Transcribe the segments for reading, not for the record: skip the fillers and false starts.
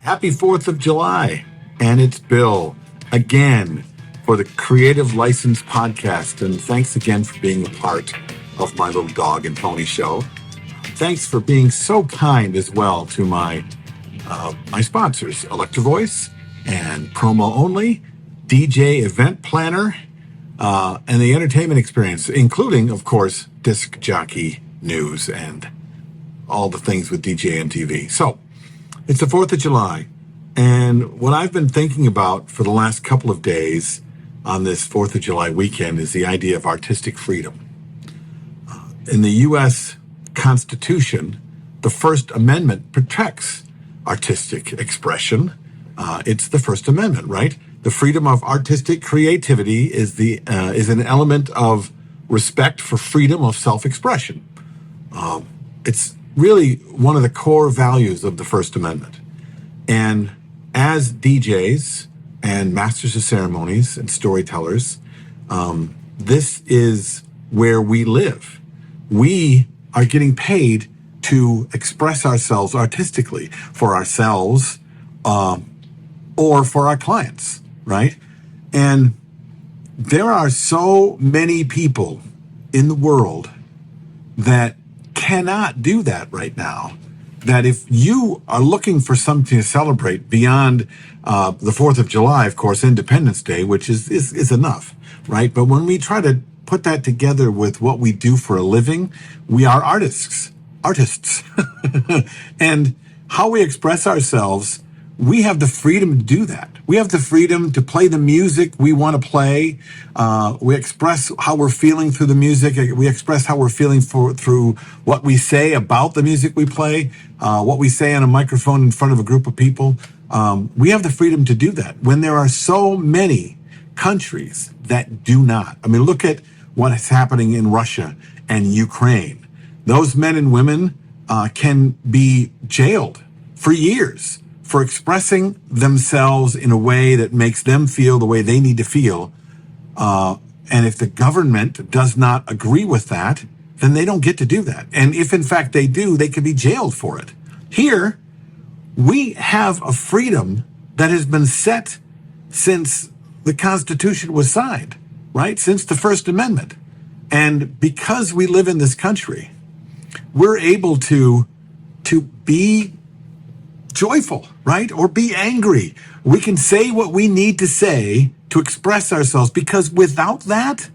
Happy 4th of July. And it's Bill again for the Creative License Podcast. And thanks again for being a part of my little dog and pony show. Thanks for being so kind as well to my sponsors, Electro Voice and Promo Only, DJ Event Planner, and the entertainment experience, including, of course, Disc Jockey News and all the things with DJNTV. So it's the 4th of July. And what I've been thinking about for the last couple of days on this 4th of July weekend is the idea of artistic freedom. In the U.S. Constitution, the First Amendment protects artistic expression. It's the First Amendment, right? The freedom of artistic creativity is an element of respect for freedom of self-expression. It's really one of the core values of the First Amendment. And as DJs and masters of ceremonies and storytellers, this is where we live. We are getting paid to express ourselves artistically for ourselves or for our clients, right? And there are so many people in the world that cannot do that right now, that if you are looking for something to celebrate beyond the 4th of July, of course, Independence Day, which is enough, right? But when we try to put that together with what we do for a living, we are artists. And how we express ourselves, we have the freedom to do that. We have the freedom to play the music we want to play. We express how we're feeling through the music. We express how we're feeling through what we say about the music we play, what we say on a microphone in front of a group of people. We have the freedom to do that when there are so many countries that do not. I mean, look at what is happening in Russia and Ukraine. Those men and women can be jailed for years for expressing themselves in a way that makes them feel the way they need to feel. And if the government does not agree with that, then they don't get to do that. And if in fact they do, they could be jailed for it. Here, we have a freedom that has been set since the Constitution was signed, right? Since the First Amendment. And because we live in this country, we're able to be joyful, right? Or be angry. We can say what we need to say to express ourselves, because without that,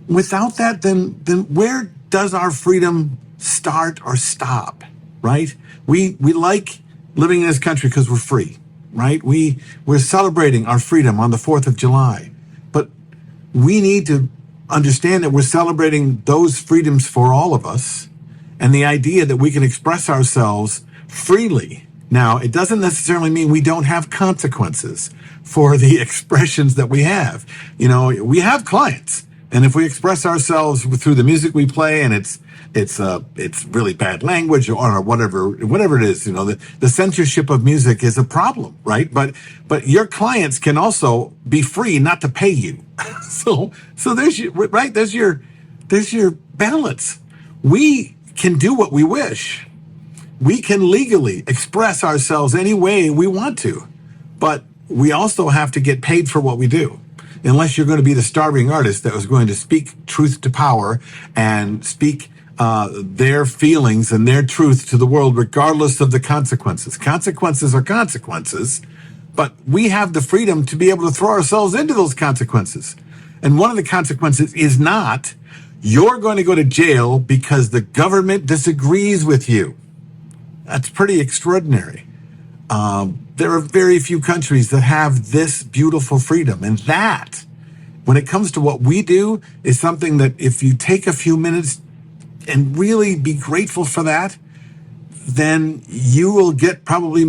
then where does our freedom start or stop, right? We like living in this country because we're free, right? We're celebrating our freedom on the 4th of July, but we need to understand that we're celebrating those freedoms for all of us, and the idea that we can express ourselves freely. Now, it doesn't necessarily mean we don't have consequences for the expressions that we have. You know, we have clients, and if we express ourselves through the music we play and it's really bad language or whatever it is, you know, the censorship of music is a problem, right? But your clients can also be free not to pay you. So there's your, right? There's your balance. We can do what we wish. We can legally express ourselves any way we want to, but we also have to get paid for what we do. Unless you're going to be the starving artist that was going to speak truth to power and speak their feelings and their truth to the world, regardless of the consequences. Consequences are consequences, but we have the freedom to be able to throw ourselves into those consequences. And one of the consequences is not, you're going to go to jail because the government disagrees with you. That's pretty extraordinary. There are very few countries that have this beautiful freedom. And that, when it comes to what we do, is something that if you take a few minutes and really be grateful for that, then you will get probably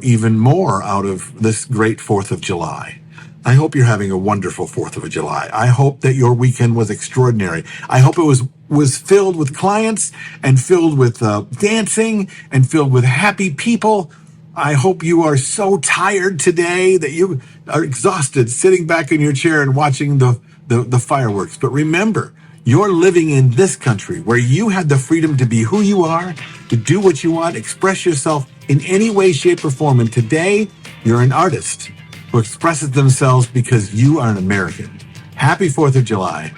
even more out of this great 4th of July. I hope you're having a wonderful 4th of July. I hope that your weekend was extraordinary. I hope it was filled with clients and filled with dancing and filled with happy people. I hope you are so tired today that you are exhausted sitting back in your chair and watching the fireworks. But remember, You're living in this country where you have the freedom to be who you are, to do what you want, express yourself in any way, shape, or form. And today, you're an artist who expresses themselves because you are an American. Happy 4th of July.